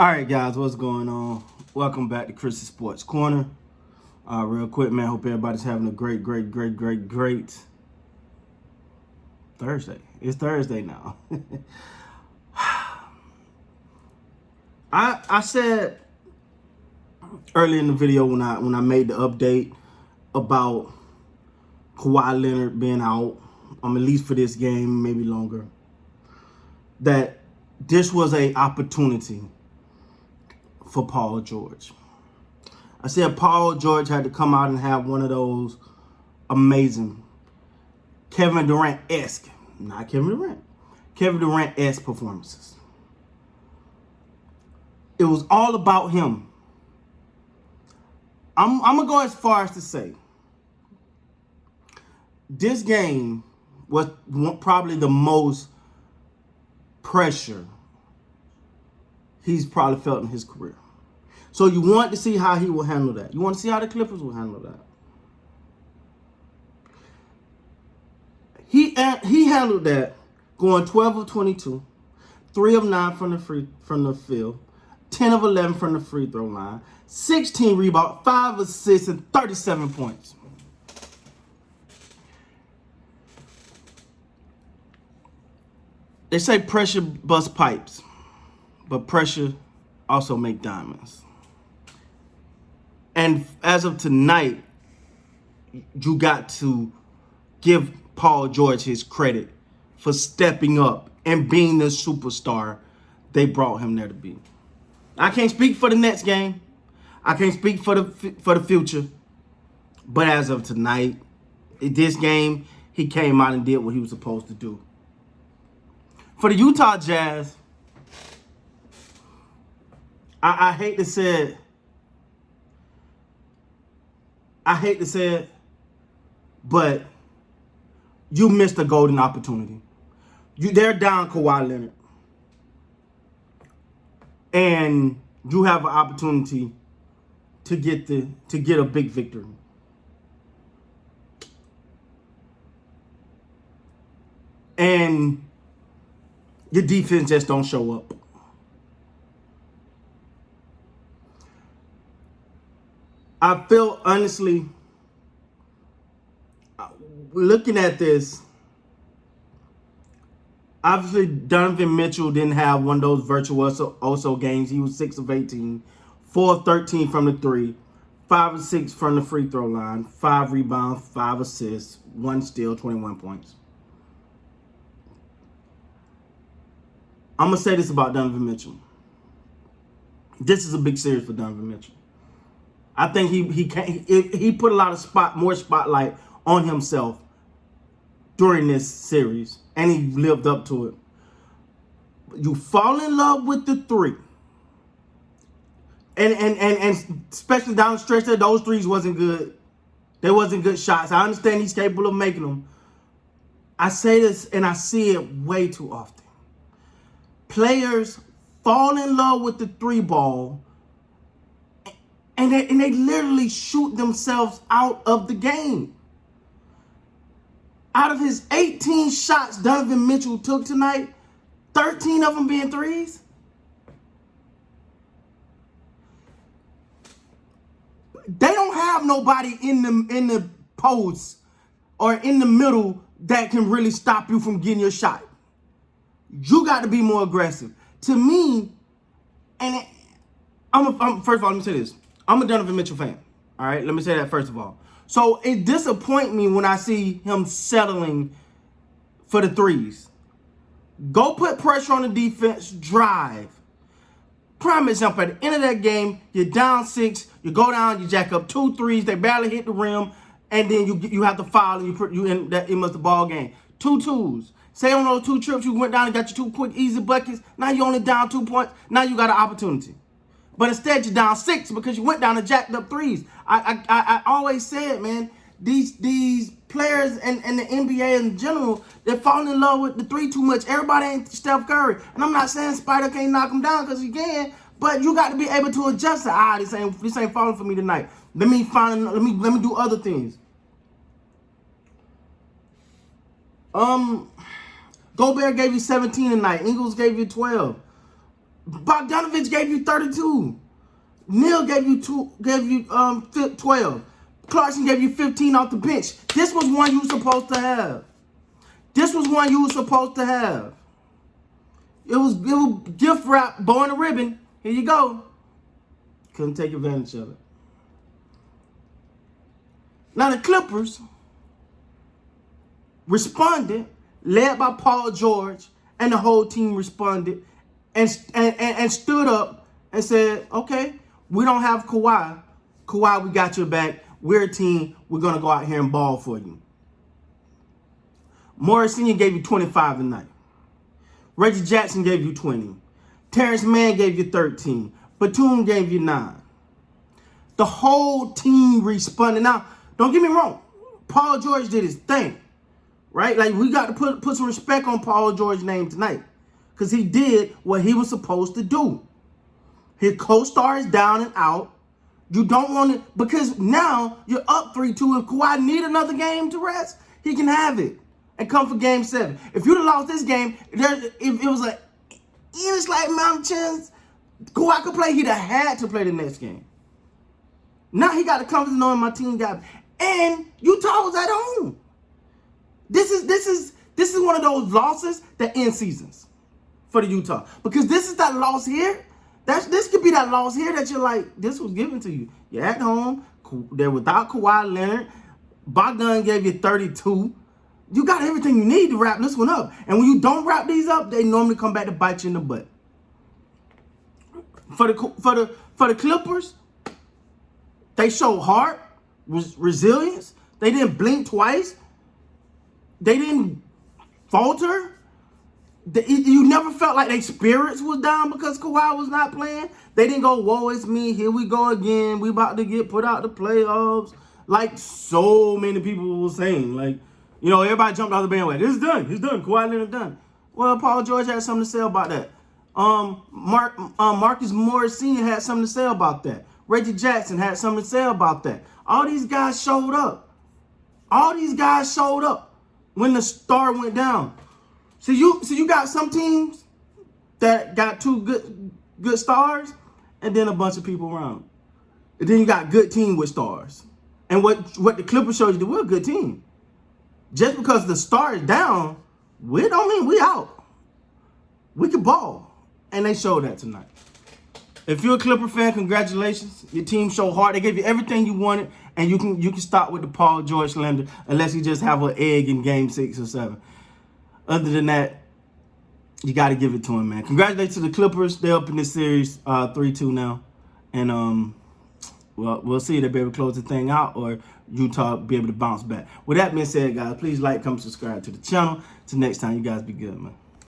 All right, guys, what's going on? Welcome back to Chris's Sports Corner. Real quick, man, hope everybody's having a great Thursday. It's Thursday now. I said earlier in the video when I made the update about Kawhi Leonard being out, at least for this game, maybe longer, that this was a opportunity for Paul George. I said Paul George had to come out and have one of those amazing Kevin Durant-esque, not Kevin Durant, Kevin Durant-esque performances. It was all about him. I'm going to go as far as to say this game was probably the most pressure he's probably felt in his career. So you want to see how he will handle that. You want to see how the Clippers will handle that. He handled that going 12 of 22, 3 of 9 from the field, 10 of 11 from the free throw line, 16 rebounds, 5 assists, and 37 points. They say pressure busts pipes, but pressure also make diamonds. And as of tonight, you got to give Paul George his credit for stepping up and being the superstar they brought him there to be. I can't speak for the next game. I can't speak for the future. But as of tonight, in this game, he came out and did what he was supposed to do. For the Utah Jazz, I hate to say it, but you missed a golden opportunity. They're down Kawhi Leonard. And you have an opportunity to get a big victory. And your defense just don't show up. I feel, honestly, looking at this, obviously Donovan Mitchell didn't have one of those virtuoso games. He was 6 of 18, 4 of 13 from the 3, 5 of 6 from the free throw line, 5 rebounds, 5 assists, 1 steal, 21 points. I'm going to say this about Donovan Mitchell. This is a big series for Donovan Mitchell. I think he put a lot of more spotlight on himself during this series, and he lived up to it. You fall in love with the 3, and especially down the stretch there, those 3s wasn't good. They wasn't good shots. I understand he's capable of making them. I say this, and I see it way too often. Players fall in love with the 3 ball. And they literally shoot themselves out of the game. Out of his 18 shots Donovan Mitchell took tonight, 13 of them being 3s. They don't have nobody in the post or in the middle that can really stop you from getting your shot. You got to be more aggressive. To me, and first of all, let me say this. I'm a Donovan Mitchell fan. All right, let me say that first of all. So it disappoints me when I see him settling for the 3s. Go put pressure on the defense, drive. Prime example, at the end of that game, you're down 6, you go down, you jack up 2 3s, they barely hit the rim, and then you have to foul and you in that it must the ball game. 2 2s. Say on those 2 trips you went down and got your 2 quick, easy buckets. Now you only down 2 points. Now you got an opportunity. But instead, you're down 6 because you went down and jacked up 3s. I always said, man, these players and the NBA in general, they're falling in love with the 3 too much. Everybody ain't Steph Curry. And I'm not saying Spider can't knock him down because he can, but you got to be able to adjust it. This ain't falling for me tonight. Let me do other things. Gobert gave you 17 tonight. Ingles gave you 12. Bogdanovich gave you 32. Neal gave you 12. Clarkson gave you 15 off the bench. This was one you were supposed to have. This was one you were supposed to have. It was gift wrap, bow and a ribbon. Here you go. Couldn't take advantage of it. Now the Clippers responded, led by Paul George, and the whole team responded and stood up and said, okay, we don't have Kawhi. Kawhi, we got your back. We're a team. We're going to go out here and ball for you. Morris Sr. gave you 25 tonight. Reggie Jackson gave you 20. Terrence Mann gave you 13. Batum gave you 9. The whole team responded. Now, don't get me wrong. Paul George did his thing, right? Like, we got to put some respect on Paul George's name tonight because he did what he was supposed to do. His co-star is down and out. You don't want it because now you're up 3-2. If Kawhi need another game to rest, he can have it and come for game 7. If you'd have lost this game, if it was a slight amount of chance Kawhi could play, he'd have had to play the next game. Now he got the confidence knowing my team got it. And Utah was at home. This is one of those losses that end seasons for the Utah. Because this is that loss here. This could be that loss here that you're like, this was given to you. You're at home. They're without Kawhi Leonard. Bogdan gave you 32. You got everything you need to wrap this one up. And when you don't wrap these up, they normally come back to bite you in the butt. For the Clippers, they showed heart, resilience. They didn't blink twice. They didn't falter. You never felt like their spirits was down because Kawhi was not playing. They didn't go, whoa, it's me. Here we go again. We about to get put out the playoffs. Like so many people were saying. Like, you know, everybody jumped off the bandwagon. It's done. It's done. Kawhi Leonard done. Well, Paul George had something to say about that. Marcus Morris Sr. had something to say about that. Reggie Jackson had something to say about that. All these guys showed up. All these guys showed up when the star went down. So you got some teams that got 2 good stars and then a bunch of people around. And then you got good team with stars. And what the Clippers showed you, we're a good team. Just because the star is down, we don't mean we out. We can ball. And they showed that tonight. If you're a Clipper fan, congratulations. Your team showed hard. They gave you everything you wanted. And you can start with the Paul George slander unless you just have an egg in game 6 or 7. Other than that, you got to give it to him, man. Congratulations to the Clippers. They're up in this series 3-2 now. And we'll see if they'll be able to close the thing out or Utah be able to bounce back. With that being said, guys, please like, comment, subscribe to the channel. Till next time, you guys be good, man.